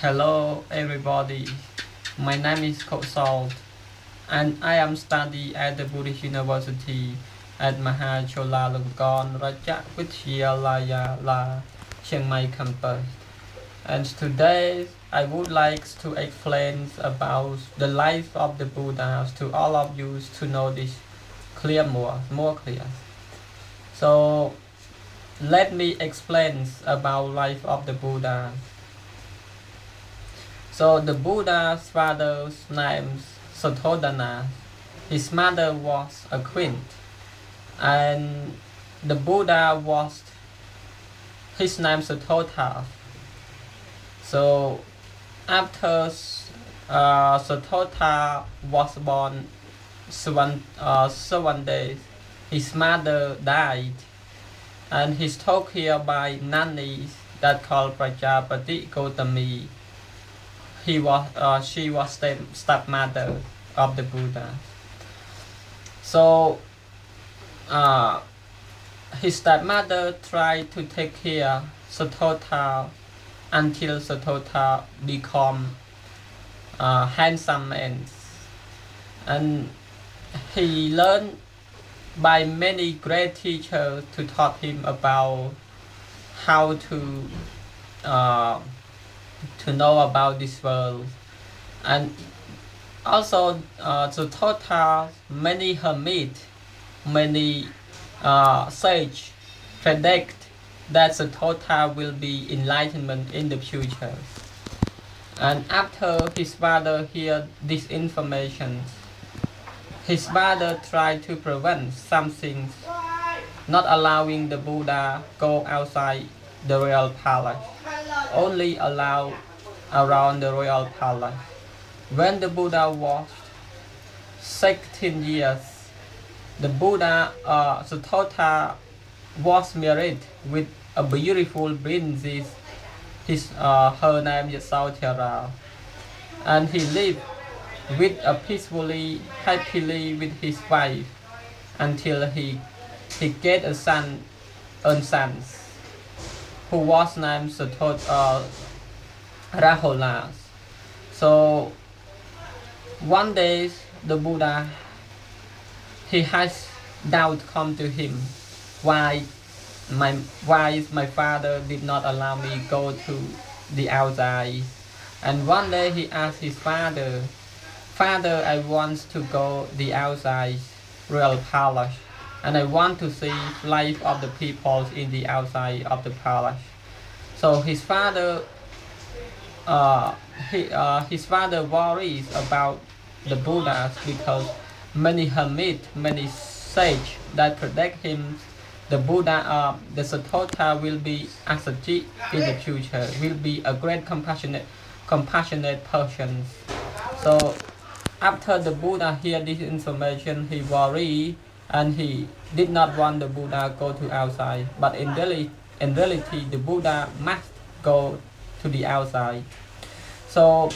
Hello everybody, my name is Salt and I am studying at the Buddhist University at Mahacholalongkorn Rajavidyalaya La Chiang Mai campus. And today I would like to explain about the life of the Buddha to all of you to know this more clear. So let me explain about life of the Buddha. So the Buddha's father's name Sutthodana. His mother was a queen, and the Buddha was his name Sutthoda. So after Sutthoda was born 7 days, his mother died, and he's took here by nannies that called Prajapati Gautami. She was stepmother of the Buddha. So his stepmother tried to take care Sutthoda until Sutthoda become handsome man, and he learned by many great teachers to taught him about how to know about this world. And also Sutthoda, many hermits, many sage predict that Sutthoda will be enlightenment in the future. And after his father heard this information, his father tried to prevent something, not allowing the Buddha go outside the royal palace, only allow around the royal palace. When the Buddha was 16 years, the Buddha Sutthoda was married with a beautiful princess. Her name is Sautera, and he lived peacefully, happily with his wife until he get a son, who was named Rahula. So one day the Buddha, he has doubt come to him, why my father did not allow me go to the outside. And one day he asked his father, I want to go the outside royal palace, and I want to see life of the people in the outside of the palace. So his father worries about the Buddha because many hermits, many sages that protect him, the Buddha, the Sutthoda will be ascetic in the future, will be a great compassionate person. So after the Buddha hear this information, he worried and he did not want the Buddha go to outside. But in reality, the Buddha must go to the outside. So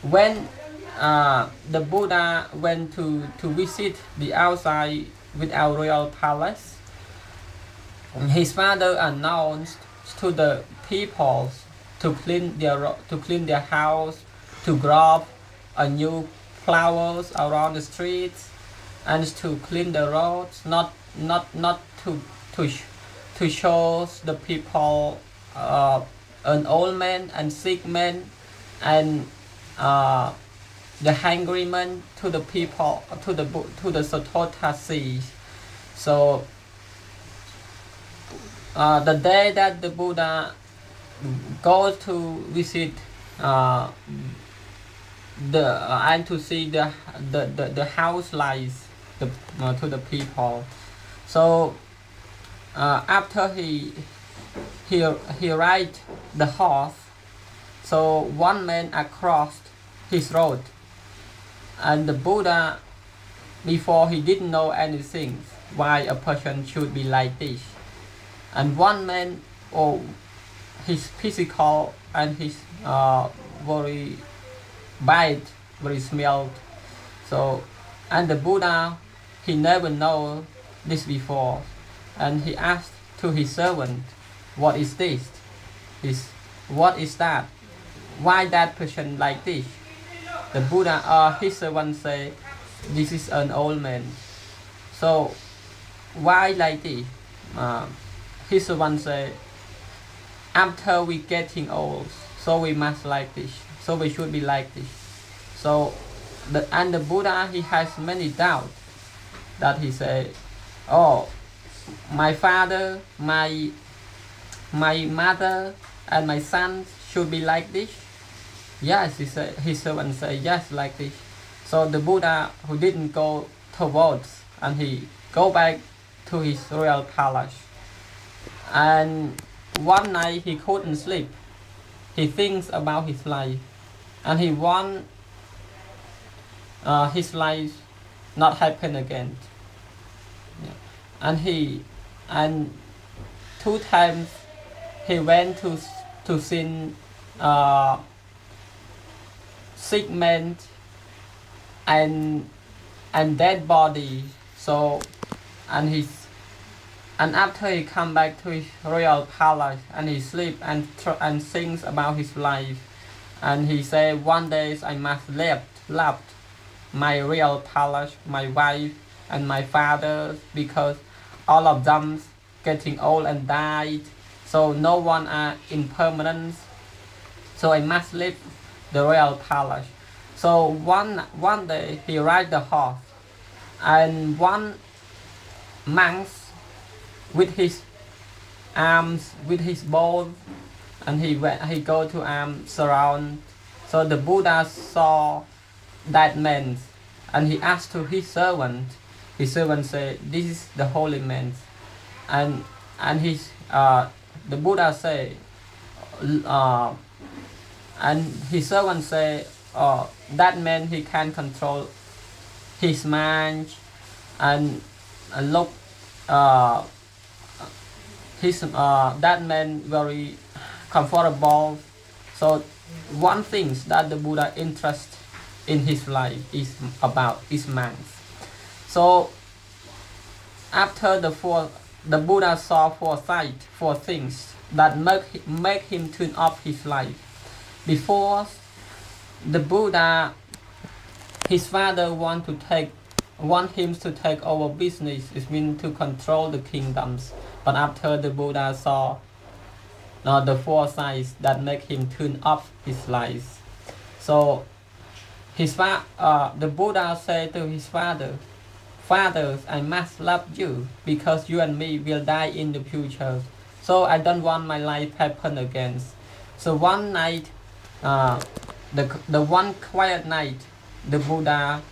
when the Buddha went to visit the outside with our royal palace, his father announced to the people to clean their house, to grow a new flowers around the streets, and to clean the roads, not to show the people an old man and sick man and the hungry man to the people, to the Sutthoda sea. So the day that the Buddha goes to visit and to see the house lights to the people. So after he ride the horse, so one man across his road, and the Buddha, before he didn't know anything why a person should be like this, and one man, his physical and his very bad, very smelled. So, and the Buddha, he never know this before, and he asked to his servant, what is this? What is that? why that person like this? The Buddha his servant say, this is an old man. So why like this? His servant say, after we getting old, so we must like this. So we should be like this. So the Buddha, he has many doubts, that he say, oh, my father, my mother, and my son should be like this. Yes, his servant say, yes, like this. So the Buddha, who didn't go towards, and he go back to his royal palace. And one night he couldn't sleep. He thinks about his life, and he want his life not happen again. Yeah. And 2 times he went to see sick men and dead body. So and after he come back to his royal palace, and he sleep and thinks about his life, and he say, one day I must left my royal palace, my wife and my father, because all of them getting old and died, so no one are in permanence, so I must leave the royal palace. So one day he ride the horse, and one monk with his arms, with his bow, and he go to surround. So the Buddha saw that man, and he asked to his servant. His servant said, this is the holy man. And the Buddha say, and his servant say, that man, he can control his mind and look that man very comfortable. So one thing that the Buddha interest in his life is about his mind. So after the Buddha saw foresight for things that make him turn off his life. Before the Buddha, his father want him to take over business. It means to control the kingdoms. But after the Buddha saw the foresight that make him turn off his life. So the Buddha said to his father, "Father, I must love you because you and me will die in the future. So I don't want my life happen again." So one night, the one quiet night, the Buddha,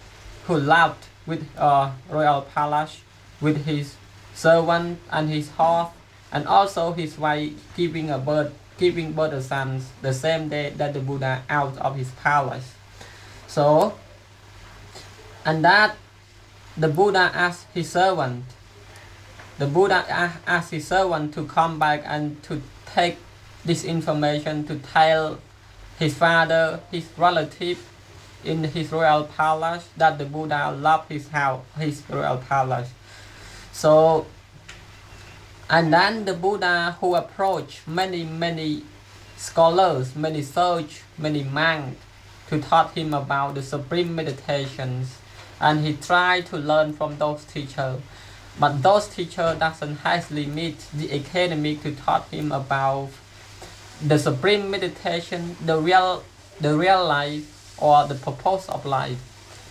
who lived with royal palace, with his servant and his horse, and also his wife giving birth a son the same day that the Buddha out of his palace. So, and that the Buddha asked his servant. The Buddha asked his servant to come back and to take this information to tell his father, his relative in his royal palace, that the Buddha loved his house, his royal palace. So, and then the Buddha, who approached many scholars, many sages, many monks, to taught him about the supreme meditations, and he tried to learn from those teachers. But those teachers doesn't hardly meet the academic to taught him about the supreme meditation, the real life, or the purpose of life.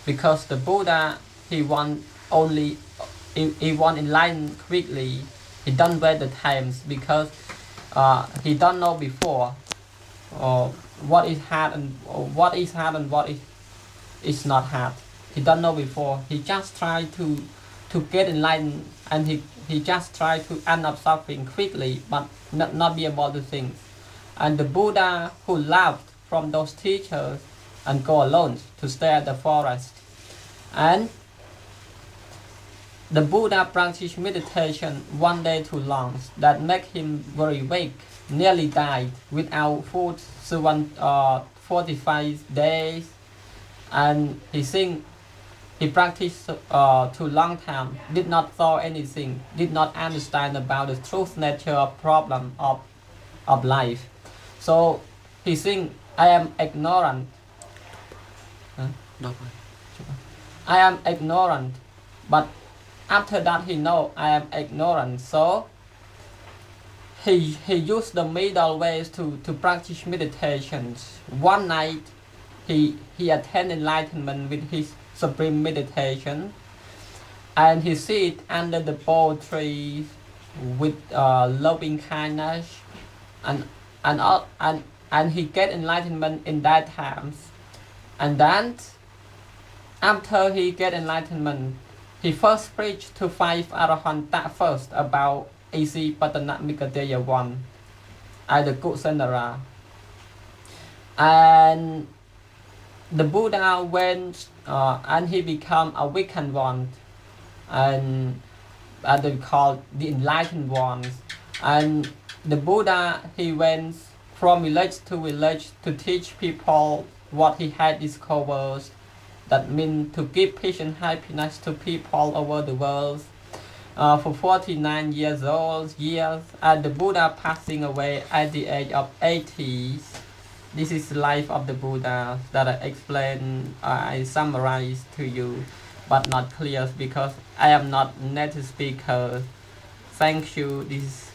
Because the Buddha, he want enlighten quickly. He don't wait the times, because he don't know before what is hard and what is not hard. He don't know before. He just try to get enlightened, and he just try to end up suffering quickly, but not be about the things. And the Buddha, who loved from those teachers, and go alone to stay at the forest. And the Buddha practiced meditation one day too long, that make him very weak, nearly died without food, 45 days. And he practiced too long time, did not thought anything, did not understand about the truth nature of problem of life. So he think I am ignorant. I am ignorant, but after that he know I am ignorant, so he used the middle ways to practice meditations. One night he attained enlightenment with his supreme meditation, and he sit under the bole tree with loving kindness, and and he get enlightenment in that times. And then after he get enlightenment, he first preached to 5 Arahanta first about AC Patana Mikadeya 1 at the Kusanara. And the Buddha went and he became a awakened one, and they called the enlightened ones. And the Buddha, he went from village to village to teach people what he had discovered. That means to give peace and happiness to people over the world. For 49 years, and the Buddha passing away at the age of 80. This is the life of the Buddha that I explained, I summarize to you, but not clear because I am not native speaker. Thank you. This